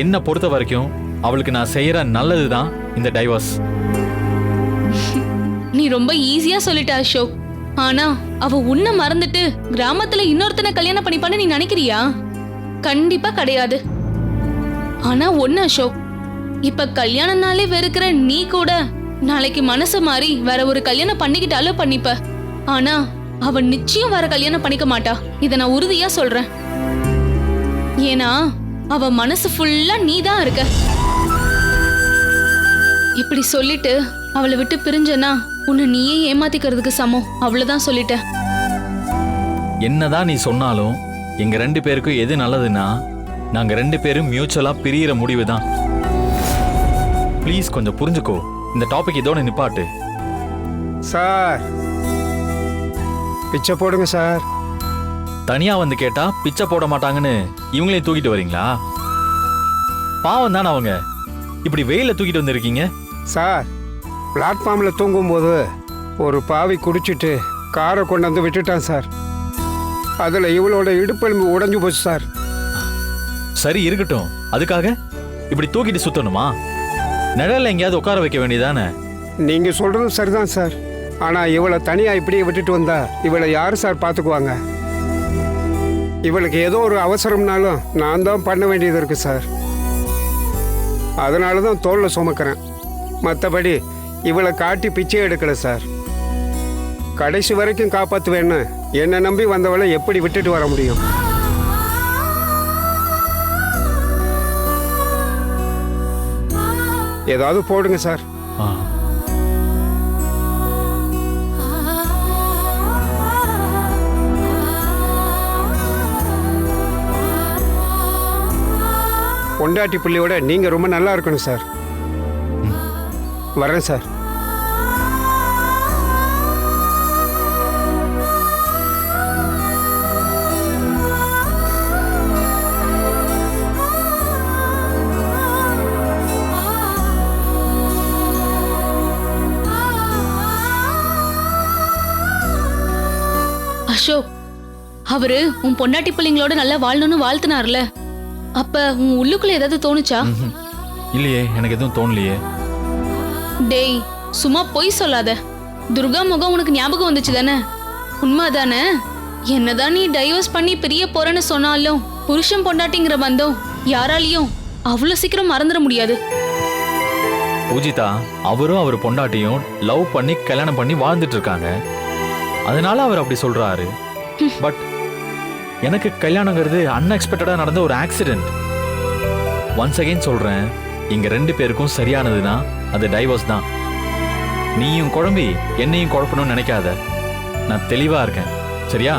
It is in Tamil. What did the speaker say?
என்ன பொறுத்த வரைக்கும் அவளுக்கு நான் செய்யற நல்லதுதான் இந்த டைவர்ஸ். நீ ரொம்ப ஈஸியா சொல்லிட்ட அசோக். ஆனா அவ உன்னை மறந்துட்டு கிராமத்துல இன்னொருத்தனை கல்யாணம் பண்ணிப்பான்னு நீ நினைக்கிறியா? கண்டிப்பா கிடையாது. ஆனா ஒண்ணு அசோக், இப்ப கல்யாணம்னாலே வெறுக்கிற நீ கூட நாளைக்கு மனசு மாறி வேற ஒரு கல்யாணம் பண்ணிக்கிட்டாலும் பண்ணிப்ப. ஆனா அவ நிச்சயம் வேற கல்யாணம் பண்ணிக்க மாட்டா. இத நான் உறுதியா சொல்றேன். ஏன்னா அவ மனசு ஃபுல்லா நீதான் இருக்க. இப்படி சொல்லிட்டு அவளை விட்டு பிரிஞ்சனா உன்னை நீயே ஏமாத்திக்கிறதுக்கு சமம். அவ்வளவுதான் சொல்லிட்ட. என்னதான் நீ சொன்னாலும் எங்க 2 பேருக்கும் எது நல்லதுன்னா நாங்க 2 பேரும் மியூச்சுவலா பிரியிற முடிவு தான். ப்ளீஸ் கொஞ்சம் புரிஞ்சுக்கோ. இந்த டாபிக் இதோட நிப்பாட்டு. சார் பிச்சை போடுங்க சார். தனியா வந்து கேட்டா பிச்சை போட மாட்டாங்கன்னு இவங்களையும் தூக்கிட்டு வரீங்களா? பாவம் தானே அவங்க. இப்படி வெயில தூக்கிட்டு வந்திருக்கீங்க. சார் பிளாட்ஃபார்மில் தூங்கும்போது ஒரு பாவி குடிச்சிட்டு காரை கொண்டு வந்து விட்டுட்டான் சார். அதில் இவளோட இடுப்பெலும்பு உடைஞ்சு போச்சு சார். சரி இருக்கட்டும், அதுக்காக இப்படி தூக்கிட்டு சுத்தணுமா? நிழல்ல எங்கேயாவது உட்கார வைக்க வேண்டியதானே? நீங்கள் சொல்கிறது சரிதான் சார். ஆனால் இவளை தனியாக இப்படியே விட்டுட்டு வந்தா இவளை யார் சார் பார்த்துக்குவாங்க? இவளுக்கு ஏதோ ஒரு அவசரம்னாலும் நான் தான் பண்ண வேண்டியது இருக்கு சார். அதனால தான் தோளில் சுமக்கிறேன். மற்றபடி இவளை காட்டி பிச்சை எடுக்கல சார். கடைசி வரைக்கும் காப்பாற்றுவேன்னு என்னை நம்பி வந்தவளை எப்படி விட்டுட்டு வர முடியும்? ஏதாவது போடுங்க சார். பொண்டாட்டி பிள்ளையோட நீங்க ரொம்ப நல்லா இருக்கணும் சார். வரேன் சார். அசோக், அவரு உன் பொண்டாட்டி பிள்ளைங்களோட நல்லா வாழணும்னு வாழ்த்தினார்ல, அப்ப உன் உள்ளுக்குள்ள ஏதாவது தோணுச்சா? இல்லையே, எனக்கு எதுவும் தோணலையே. டேய், சும்மா பொய் சொல்லாத. துர்கா முகம் உனக்கு ஞாபகம் வந்துச்சு தானே? உண்மைதானே? என்னதான் நீ டைவர்ஸ் பண்ணி பிரிய போறேன்னு சொன்னாலும் புருஷன் பொண்டாட்டிங்கிற பந்தம் யாராலையும் அவ்வளவு சீக்கிரம் மறந்துட முடியாது. பூஜிதா, அவரும் அவர் பொண்டாட்டியும் லவ் பண்ணி கல்யாணம் பண்ணி வாழ்ந்துட்டு இருக்காங்க. அதனால அவர் அப்படி சொல்றாரு. பட் எனக்கு கல்யாணங்கிறது அன்எக்ஸ்பெக்டடா நடந்த ஒரு ஆக்சிடென்ட். ஒன்ஸ் அகைன் சொல்றேன், இங்க 2 பேருக்கும் சரியானதுன்னா அது டைவர்ஸ் தான். நீயும் குழம்பி என்னையும் குழப்பணும்னு நினைக்காத. நான் தெளிவா இருக்கேன், சரியா?